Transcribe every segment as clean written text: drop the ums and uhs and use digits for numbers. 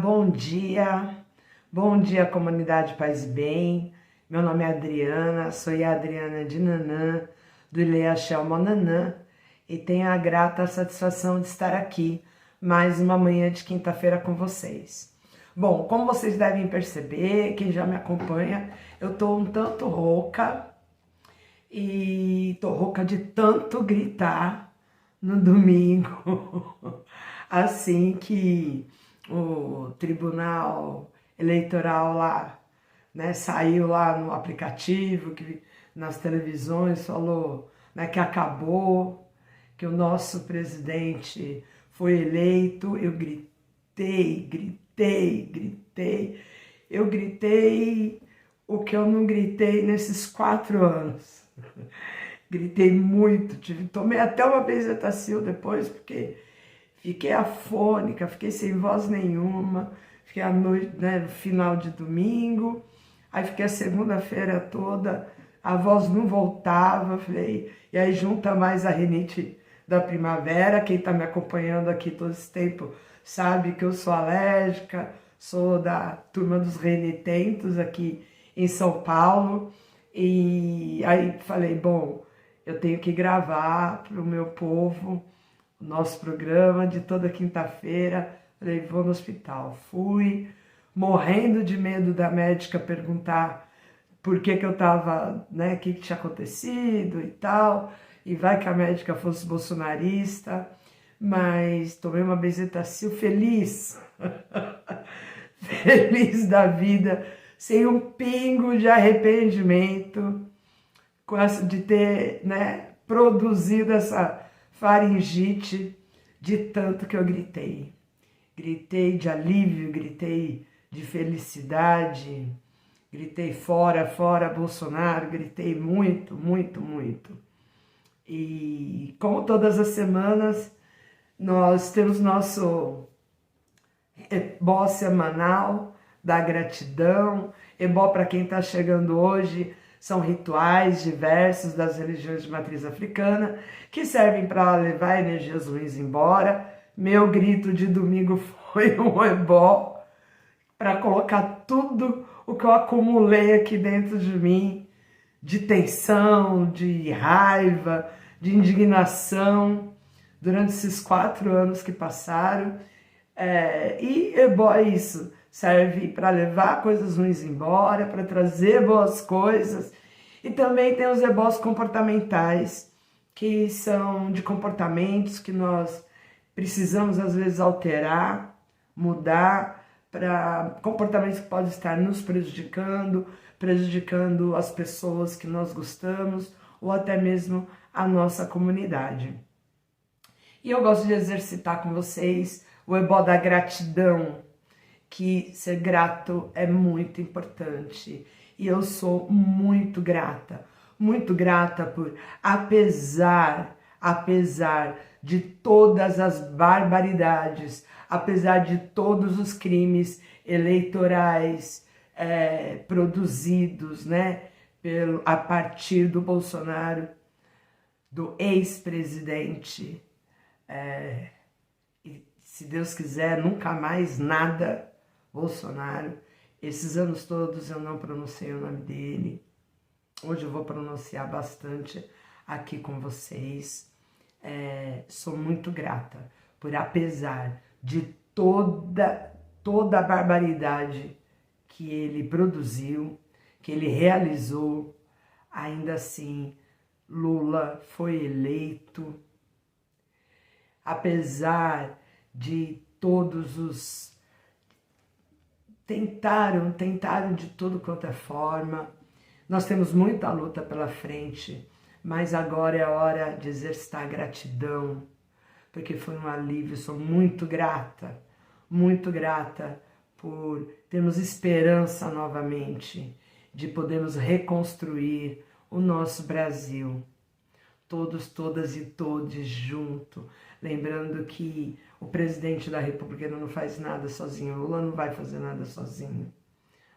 Bom dia comunidade Paz e Bem, meu nome é Adriana, sou a Adriana de Nanã, do Ilea Monanã, e tenho a grata satisfação de estar aqui, mais uma manhã de quinta-feira com vocês. Bom, como vocês devem perceber, quem já me acompanha, eu tô um tanto rouca, e tô rouca de tanto gritar no domingo, assim que o Tribunal Eleitoral lá, né, saiu lá no aplicativo, que nas televisões falou, né, que acabou, que o nosso presidente foi eleito. Eu gritei o que eu não gritei nesses 4 anos. Gritei muito, tomei até uma Bezetacil depois, porque fiquei afônica, fiquei sem voz nenhuma, fiquei à noite, né, no final de domingo, aí fiquei a segunda-feira toda, a voz não voltava, falei, e aí junta mais a rinite da primavera. Quem tá me acompanhando aqui todo esse tempo sabe que eu sou alérgica, sou da turma dos renitentos aqui em São Paulo, e aí falei, bom, eu tenho que gravar para o meu povo o nosso programa de toda quinta-feira. Falei, vou no hospital. Fui, morrendo de medo da médica perguntar por que eu tava, né, o que tinha acontecido e tal, e vai que a médica fosse bolsonarista, mas tomei uma Bezetacil feliz, feliz da vida, sem um pingo de arrependimento, de ter, né, produzido essa faringite de tanto que eu gritei. Gritei de alívio, gritei de felicidade, gritei fora Bolsonaro, gritei muito. E como todas as semanas, nós temos nosso ebó semanal da gratidão. Ebó, para quem está chegando hoje, são rituais diversos das religiões de matriz africana que servem para levar energias ruins embora. Meu grito de domingo foi um ebó para colocar tudo o que eu acumulei aqui dentro de mim, de tensão, de raiva, de indignação, durante esses 4 anos que passaram. E ebó é isso, serve para levar coisas ruins embora, para trazer boas coisas. E também tem os ebós comportamentais, que são de comportamentos que nós precisamos às vezes alterar, mudar, para comportamentos que podem estar nos prejudicando as pessoas que nós gostamos, ou até mesmo a nossa comunidade. E eu gosto de exercitar com vocês o ebó da gratidão, que ser grato é muito importante. E eu sou muito grata por, apesar de todas as barbaridades, apesar de todos os crimes eleitorais produzidos, né, a partir do Bolsonaro, do ex-presidente, se Deus quiser, nunca mais nada Bolsonaro. Esses anos todos eu não pronunciei o nome dele. Hoje eu vou pronunciar bastante aqui com vocês. Sou muito grata por, apesar de toda a barbaridade que ele produziu, que ele realizou, ainda assim Lula foi eleito. Apesar de todos os tentaram de tudo quanto é forma. Nós temos muita luta pela frente, mas agora é a hora de exercitar gratidão, porque foi um alívio. Sou muito grata por termos esperança novamente, de podermos reconstruir o nosso Brasil. Todos, todas e todes junto. Lembrando que o presidente da República não faz nada sozinho, Lula não vai fazer nada sozinho,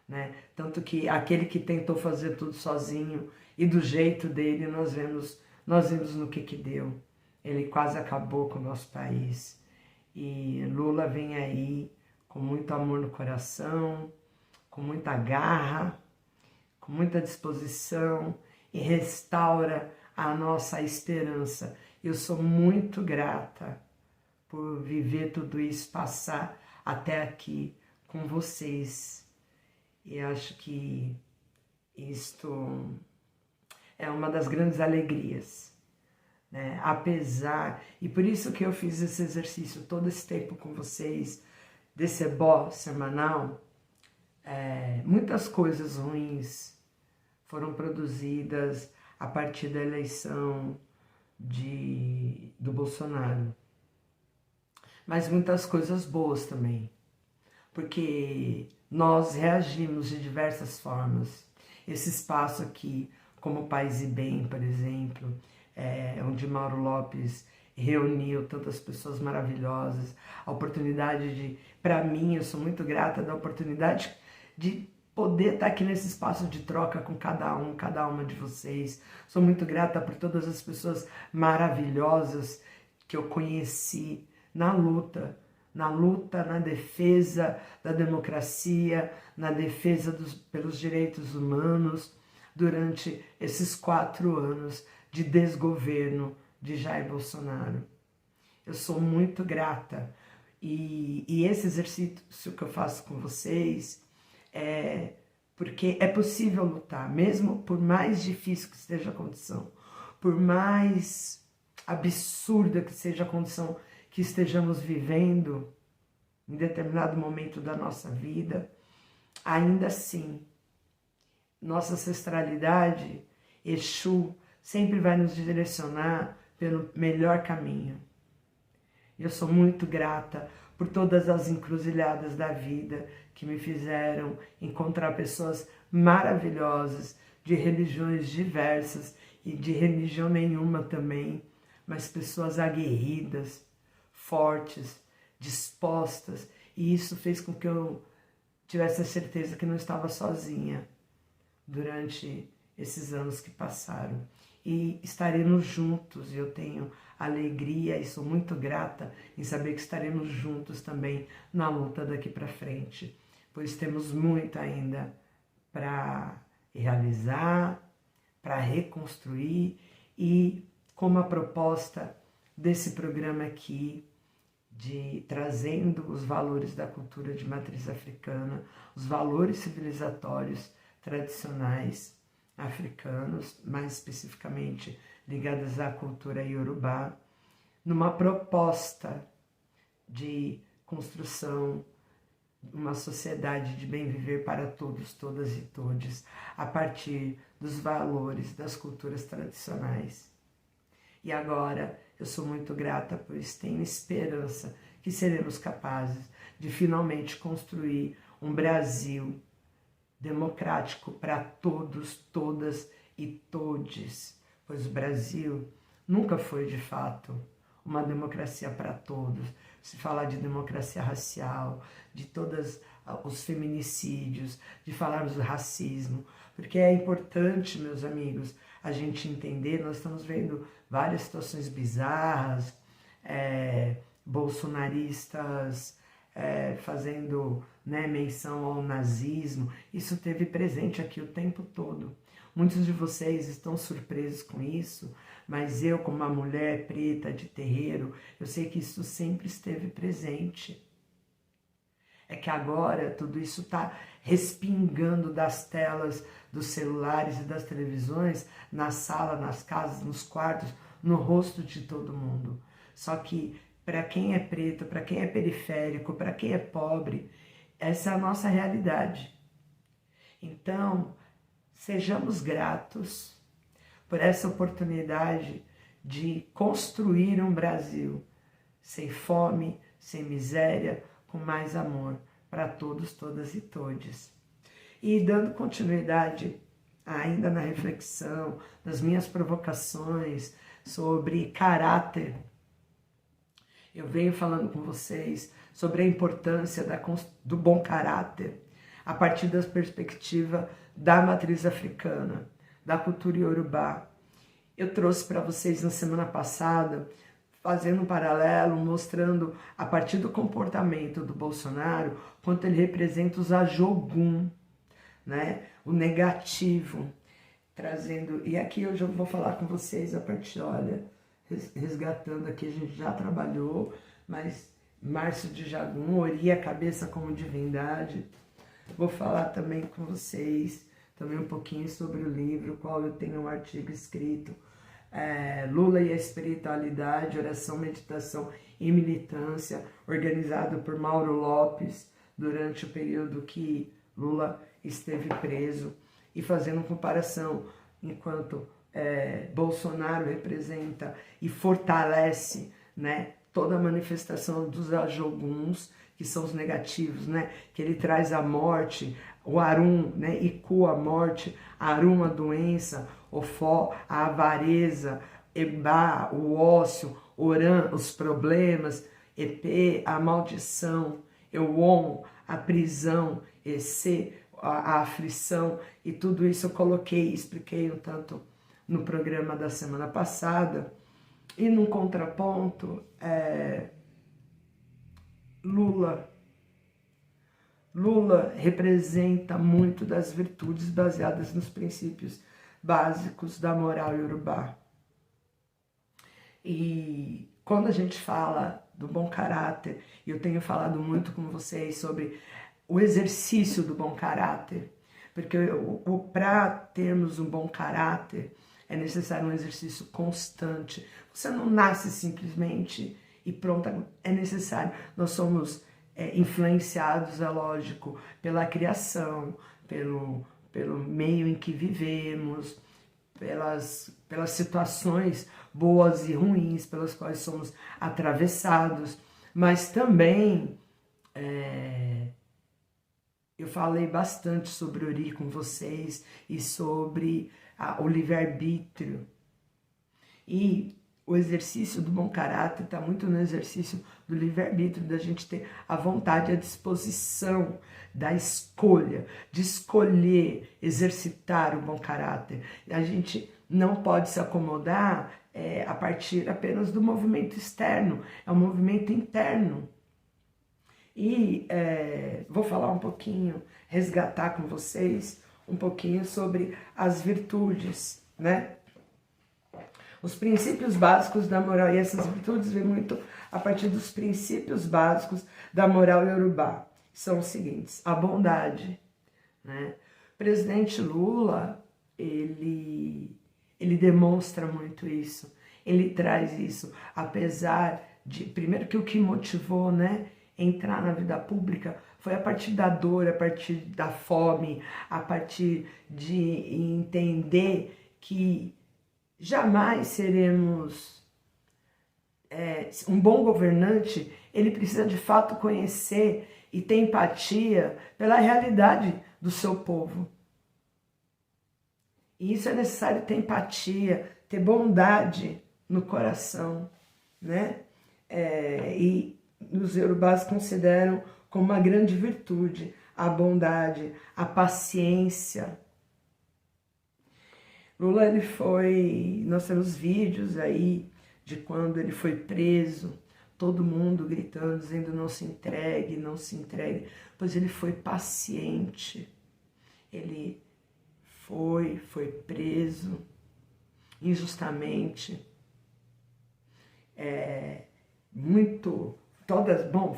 né? Tanto que aquele que tentou fazer tudo sozinho e do jeito dele, nós vimos no que deu. Ele quase acabou com o nosso país. E Lula vem aí com muito amor no coração, com muita garra, com muita disposição e restaura a nossa esperança. Eu sou muito grata por viver tudo isso, passar até aqui com vocês. E acho que isto é uma das grandes alegrias, né? Apesar, e por isso que eu fiz esse exercício todo esse tempo com vocês, desse ebó semanal, muitas coisas ruins foram produzidas a partir da eleição do Bolsonaro. Mas muitas coisas boas também, porque nós reagimos de diversas formas. Esse espaço aqui, como Paz e Bem, por exemplo, onde Mauro Lopes reuniu tantas pessoas maravilhosas, a oportunidade de, para mim, eu sou muito grata da oportunidade de poder estar aqui nesse espaço de troca com cada uma de vocês. Sou muito grata por todas as pessoas maravilhosas que eu conheci na luta, na defesa da democracia, na defesa pelos direitos humanos, durante esses 4 anos de desgoverno de Jair Bolsonaro. Eu sou muito grata. E esse exercício que eu faço com vocês é porque é possível lutar, mesmo por mais difícil que esteja a condição, por mais absurda que seja a condição que estejamos vivendo em determinado momento da nossa vida, ainda assim, nossa ancestralidade, Exu, sempre vai nos direcionar pelo melhor caminho. Eu sou muito grata por todas as encruzilhadas da vida que me fizeram encontrar pessoas maravilhosas, de religiões diversas e de religião nenhuma também, mas pessoas aguerridas, fortes, dispostas, e isso fez com que eu tivesse a certeza que não estava sozinha durante esses anos que passaram. E estaremos juntos, e eu tenho alegria e sou muito grata em saber que estaremos juntos também na luta daqui para frente, pois temos muito ainda para realizar, para reconstruir, e como a proposta desse programa aqui, de trazendo os valores da cultura de matriz africana, os valores civilizatórios tradicionais africanos, mais especificamente ligados à cultura iorubá, numa proposta de construção de uma sociedade de bem viver para todos, todas e todes, a partir dos valores das culturas tradicionais. E agora eu sou muito grata, pois tenho esperança que seremos capazes de finalmente construir um Brasil democrático para todos, todas e todes, pois o Brasil nunca foi de fato uma democracia para todos. Se falar de democracia racial, de todos os feminicídios, de falarmos do racismo, porque é importante, meus amigos, a gente entender. Nós estamos vendo várias situações bizarras, bolsonaristas fazendo, né, menção ao nazismo. Isso esteve presente aqui o tempo todo. Muitos de vocês estão surpresos com isso, mas eu, como uma mulher preta de terreiro, eu sei que isso sempre esteve presente. É que agora tudo isso está respingando das telas dos celulares e das televisões, na sala, nas casas, nos quartos, no rosto de todo mundo. Só que para quem é preto, para quem é periférico, para quem é pobre, essa é a nossa realidade. Então, sejamos gratos por essa oportunidade de construir um Brasil sem fome, sem miséria, com mais amor para todos, todas e todes. E dando continuidade ainda na reflexão das minhas provocações sobre caráter, eu venho falando com vocês sobre a importância do bom caráter a partir da perspectiva da matriz africana, da cultura iorubá. Eu trouxe para vocês na semana passada fazendo um paralelo, mostrando a partir do comportamento do Bolsonaro, quanto ele representa os ajogum, né? O negativo, trazendo... E aqui eu já vou falar com vocês a partir, olha, resgatando aqui, a gente já trabalhou, mas Márcio de Jagum, Ori, a cabeça como divindade. Vou falar também com vocês, também um pouquinho sobre o livro, qual eu tenho um artigo escrito, Lula e a Espiritualidade, Oração, Meditação e Militância, organizado por Mauro Lopes, durante o período que Lula esteve preso, e fazendo comparação, enquanto Bolsonaro representa e fortalece, né, toda a manifestação dos ajoguns, que são os negativos, né, que ele traz a morte, o Arum, né, Iku, a morte, Arum, a doença, Ofó, a avareza, Ebá, o ócio, Orã, os problemas, Epê, a maldição, Euon, a prisão, Ecê, a aflição, e tudo isso eu coloquei, expliquei um tanto no programa da semana passada. E num contraponto, Lula representa muito das virtudes baseadas nos princípios básicos da moral iorubá. E quando a gente fala do bom caráter, e eu tenho falado muito com vocês sobre o exercício do bom caráter, porque para termos um bom caráter é necessário um exercício constante. Você não nasce simplesmente e pronto, é necessário. Nós somos influenciados, é lógico, pela criação, pelo meio em que vivemos, pelas situações boas e ruins pelas quais somos atravessados, mas também eu falei bastante sobre Ori com vocês e sobre o livre-arbítrio. E o exercício do bom caráter está muito no exercício do livre-arbítrio, da gente ter a vontade e a disposição da escolha, de escolher, exercitar o bom caráter. E a gente não pode se acomodar a partir apenas do movimento externo, é um movimento interno. E vou falar um pouquinho, resgatar com vocês um pouquinho sobre as virtudes, né? Os princípios básicos da moral, e essas virtudes vêm muito a partir dos princípios básicos da moral iorubá. São os seguintes: a bondade, né? O presidente Lula, ele demonstra muito isso, ele traz isso, apesar de, primeiro que o que motivou, né, entrar na vida pública foi a partir da dor, a partir da fome, a partir de entender que jamais seremos um bom governante. Ele precisa de fato conhecer e ter empatia pela realidade do seu povo. E isso é necessário, ter empatia, ter bondade no coração, né? E os iorubás consideram como uma grande virtude a bondade, a paciência. Lula, ele foi, nós temos vídeos aí de quando ele foi preso, todo mundo gritando, dizendo não se entregue, não se entregue, pois ele foi paciente, ele foi preso injustamente,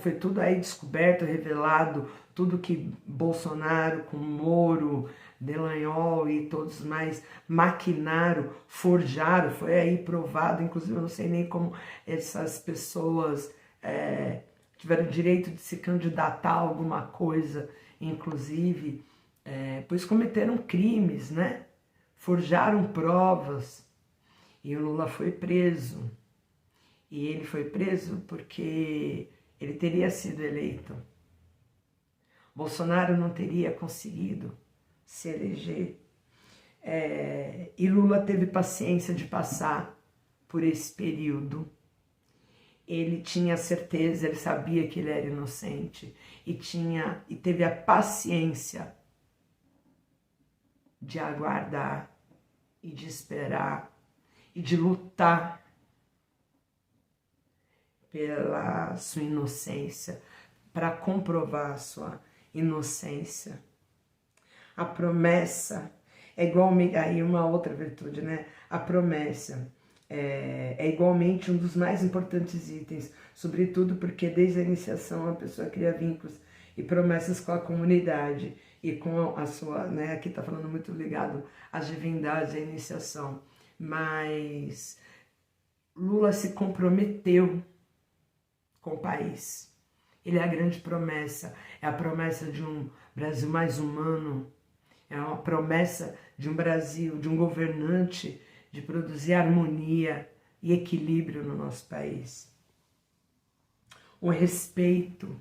foi tudo aí descoberto, revelado, tudo que Bolsonaro com Moro, Delanhol e todos mais maquinaram, forjaram, foi aí provado, inclusive eu não sei nem como essas pessoas tiveram direito de se candidatar a alguma coisa, inclusive, pois cometeram crimes, né? Forjaram provas, e o Lula foi preso. E ele foi preso porque ele teria sido eleito. Bolsonaro não teria conseguido se eleger. E Lula teve paciência de passar por esse período. Ele tinha certeza, ele sabia que ele era inocente e teve a paciência de aguardar e de esperar e de lutar pela sua inocência, para comprovar a sua inocência. A promessa é igual, aí uma outra virtude, né? A promessa é igualmente um dos mais importantes itens, sobretudo porque desde a iniciação a pessoa cria vínculos e promessas com a comunidade e com a sua, né? Aqui tá falando muito ligado às divindades, à iniciação, mas Lula se comprometeu com o país. Ele é a grande promessa, é a promessa de um Brasil mais humano, é uma promessa de um Brasil, de um governante, de produzir harmonia e equilíbrio no nosso país. O respeito,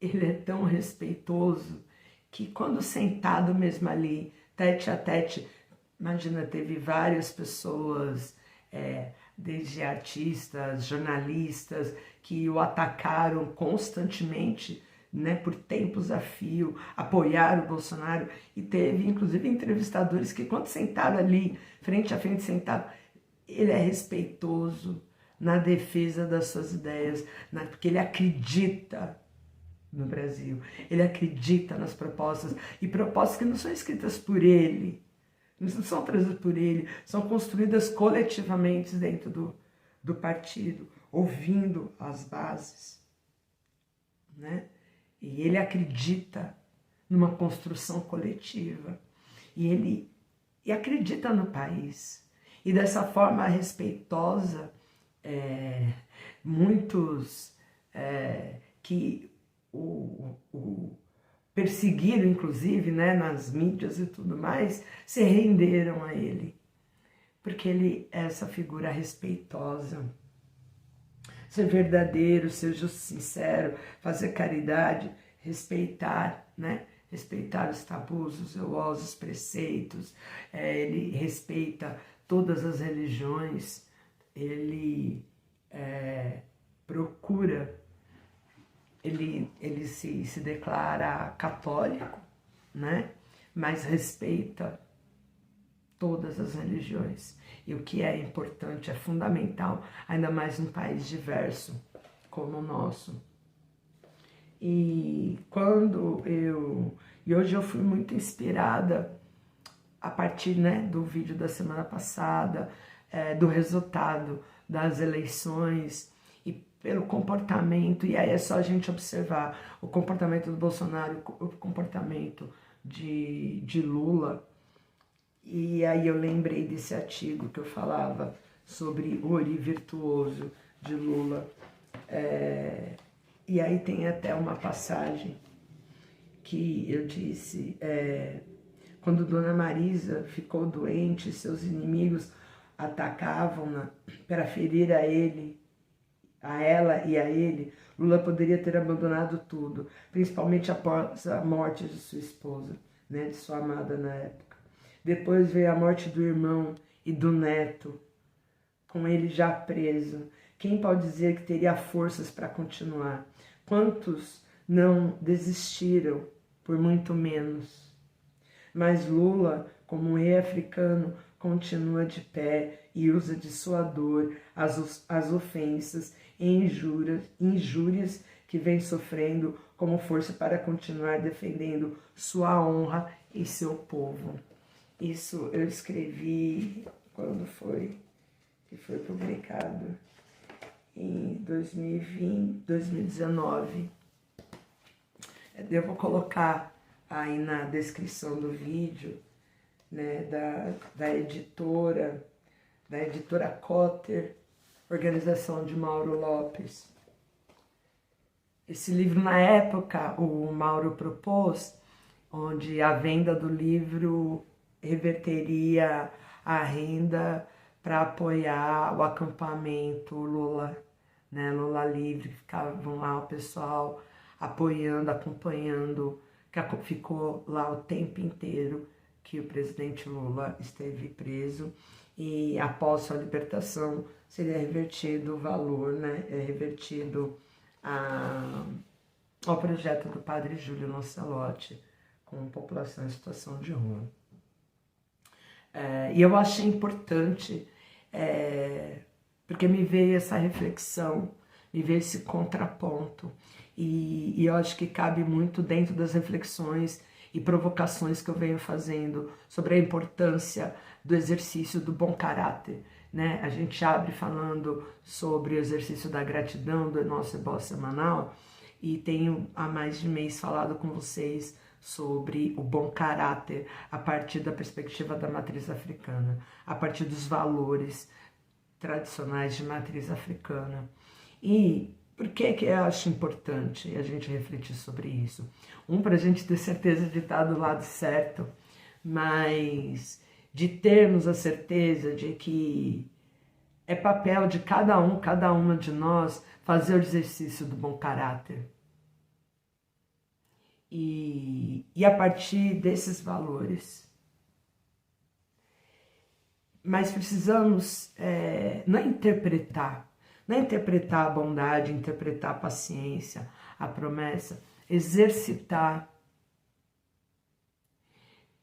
ele é tão respeitoso que quando sentado mesmo ali, tete a tete, imagina, teve várias pessoas, desde artistas, jornalistas, que o atacaram constantemente, né, por tempos a fio, apoiaram o Bolsonaro, e teve inclusive entrevistadores que quando sentaram ali, frente a frente sentado, ele é respeitoso na defesa das suas ideias, porque ele acredita no Brasil, ele acredita nas propostas, e propostas que não são escritas por ele, não são trazidas por ele, são construídas coletivamente dentro do partido, ouvindo as bases, né? E ele acredita numa construção coletiva. E ele acredita no país. E dessa forma respeitosa, muitos que o perseguiram, inclusive, né, nas mídias e tudo mais, se renderam a ele. Porque ele é essa figura respeitosa. Ser verdadeiro, ser justo, sincero, fazer caridade, respeitar, né? Respeitar os tabus, os preceitos, ele respeita todas as religiões, ele procura, ele se declara católico, né? Mas respeita todas as religiões. E o que é importante, é fundamental, ainda mais num país diverso como o nosso. E hoje eu fui muito inspirada a partir, né, do vídeo da semana passada, do resultado das eleições e pelo comportamento, e aí é só a gente observar o comportamento do Bolsonaro, o comportamento de Lula. E aí eu lembrei desse artigo que eu falava sobre o Ori virtuoso de Lula. E aí tem até uma passagem que eu disse, quando Dona Marisa ficou doente, seus inimigos atacavam-na para ferir a ela e a ele, Lula poderia ter abandonado tudo, principalmente após a morte de sua esposa, né, de sua amada na época. Depois veio a morte do irmão e do neto, com ele já preso. Quem pode dizer que teria forças para continuar? Quantos não desistiram por muito menos? Mas Lula, como um rei africano, continua de pé e usa de sua dor as ofensas e injúrias que vem sofrendo como força para continuar defendendo sua honra e seu povo. Isso eu escrevi quando foi que foi publicado em 2019. Eu vou colocar aí na descrição do vídeo, né, da editora Cotter, organização de Mauro Lopes. Esse livro, na época, o Mauro propôs, onde a venda do livro reverteria a renda para apoiar o acampamento Lula, né, Lula Livre, ficavam lá o pessoal apoiando, acompanhando, que ficou lá o tempo inteiro que o presidente Lula esteve preso, e após sua libertação seria revertido o valor, né, revertido ao projeto do padre Júlio Lancelotti com população em situação de rua. E eu achei importante porque me veio essa reflexão, me veio esse contraponto. E eu acho que cabe muito dentro das reflexões e provocações que eu venho fazendo sobre a importância do exercício do bom caráter, né? A gente abre falando sobre o exercício da gratidão do nosso ebó semanal e tenho há mais de mês falado com vocês sobre o bom caráter a partir da perspectiva da matriz africana, a partir dos valores tradicionais de matriz africana. E por que eu acho importante a gente refletir sobre isso? Para a gente ter certeza de estar do lado certo, mas de termos a certeza de que é papel de cada uma de nós fazer o exercício do bom caráter. E a partir desses valores. Mas precisamos não interpretar a bondade, interpretar a paciência, a promessa, exercitar.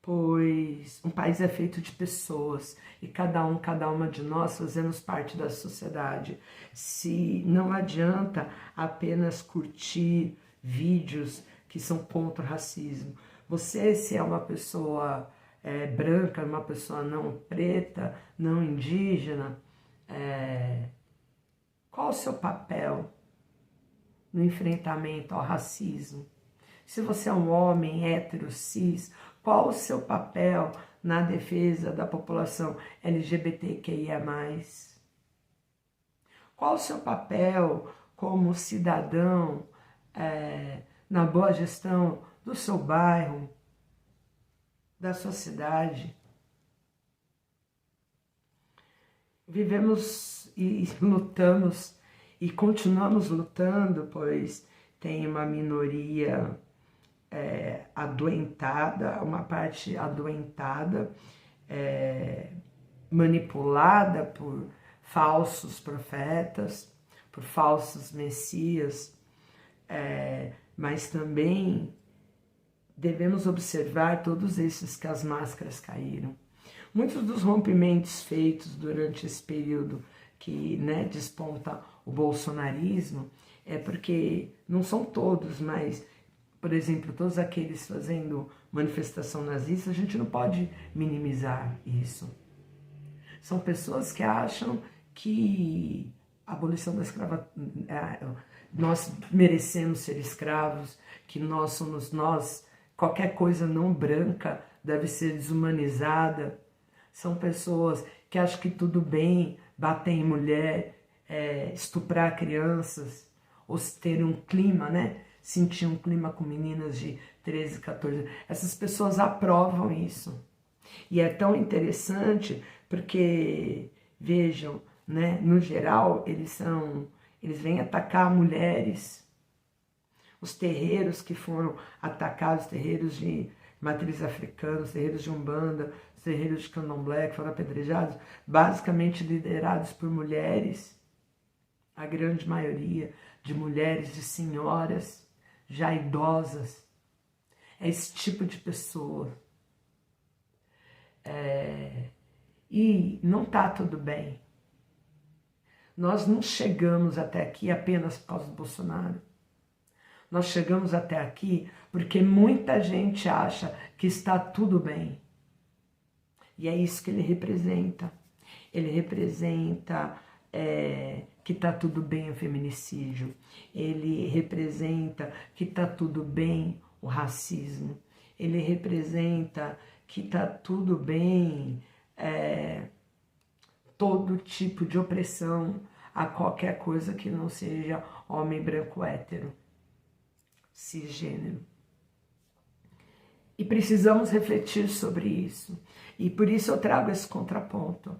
Pois um país é feito de pessoas e cada uma de nós fazemos parte da sociedade. Se não adianta apenas curtir vídeos que são contra o racismo. Você, se é uma pessoa branca, uma pessoa não preta, não indígena, qual o seu papel no enfrentamento ao racismo? Se você é um homem hétero, cis, qual o seu papel na defesa da população LGBTQIA+. Qual o seu papel como cidadão na boa gestão do seu bairro, da sua cidade? Vivemos e lutamos e continuamos lutando, pois tem uma minoria adoentada, uma parte adoentada, manipulada por falsos profetas, por falsos messias, mas também devemos observar todos esses que as máscaras caíram. Muitos dos rompimentos feitos durante esse período que desponta o bolsonarismo é porque não são todos, mas, por exemplo, todos aqueles fazendo manifestação nazista, a gente não pode minimizar isso. São pessoas que acham que a abolição da escravatura, nós merecemos ser escravos, que nós somos nós, qualquer coisa não branca deve ser desumanizada. São pessoas que acham que tudo bem bater em mulher, estuprar crianças, ou ter um clima, sentir um clima com meninas de 13, 14. Essas pessoas aprovam isso. E é tão interessante porque, vejam, no geral, eles vêm atacar mulheres. Os terreiros que foram atacados, os terreiros de matriz africana, os terreiros de Umbanda, os terreiros de Candomblé que foram apedrejados, basicamente liderados por mulheres, a grande maioria de mulheres, de senhoras já idosas. É esse tipo de pessoa. E não está tudo bem. Nós não chegamos até aqui apenas por causa do Bolsonaro. Nós chegamos até aqui porque muita gente acha que está tudo bem. E é isso que ele representa. Ele representa que está tudo bem o feminicídio. Ele representa que está tudo bem o racismo. Ele representa que está tudo bem todo tipo de opressão a qualquer coisa que não seja homem branco hétero, cisgênero. E precisamos refletir sobre isso. E por isso eu trago esse contraponto.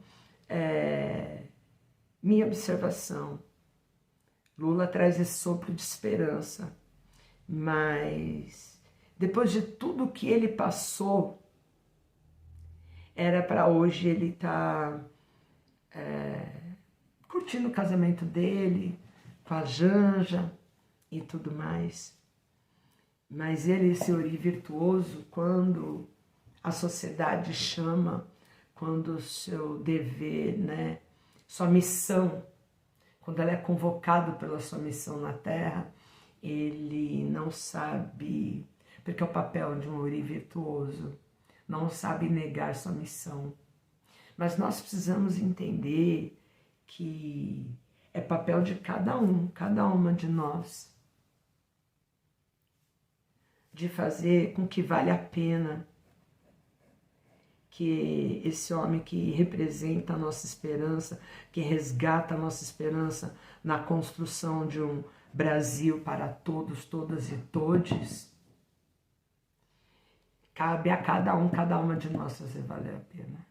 Minha observação. Lula traz esse sopro de esperança. Mas depois de tudo que ele passou, era para hoje ele estar curtindo o casamento dele, com a Janja e tudo mais. Mas ele se ori virtuoso quando a sociedade chama, quando o seu dever, sua missão quando ele é convocado pela sua missão na Terra, ele não sabe, porque é o papel de um Ori virtuoso, não sabe negar sua missão. Mas nós precisamos entender que é papel de cada uma de nós, de fazer com que vale a pena que esse homem que representa a nossa esperança, que resgata a nossa esperança na construção de um Brasil para todos, todas e todes, cabe a cada uma de nós fazer valer a pena.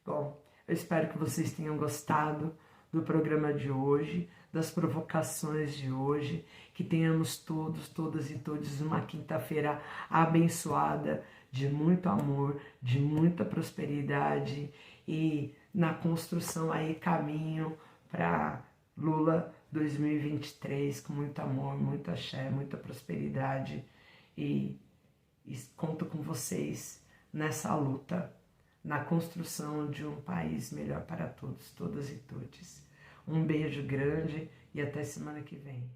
Bom, eu espero que vocês tenham gostado do programa de hoje, das provocações de hoje, que tenhamos todos, todas e todos uma quinta-feira abençoada, de muito amor, de muita prosperidade e na construção aí caminho para Lula 2023 com muito amor, muito axé, muita prosperidade e conto com vocês nessa luta, na construção de um país melhor para todos, todas e todes. Um beijo grande e até semana que vem.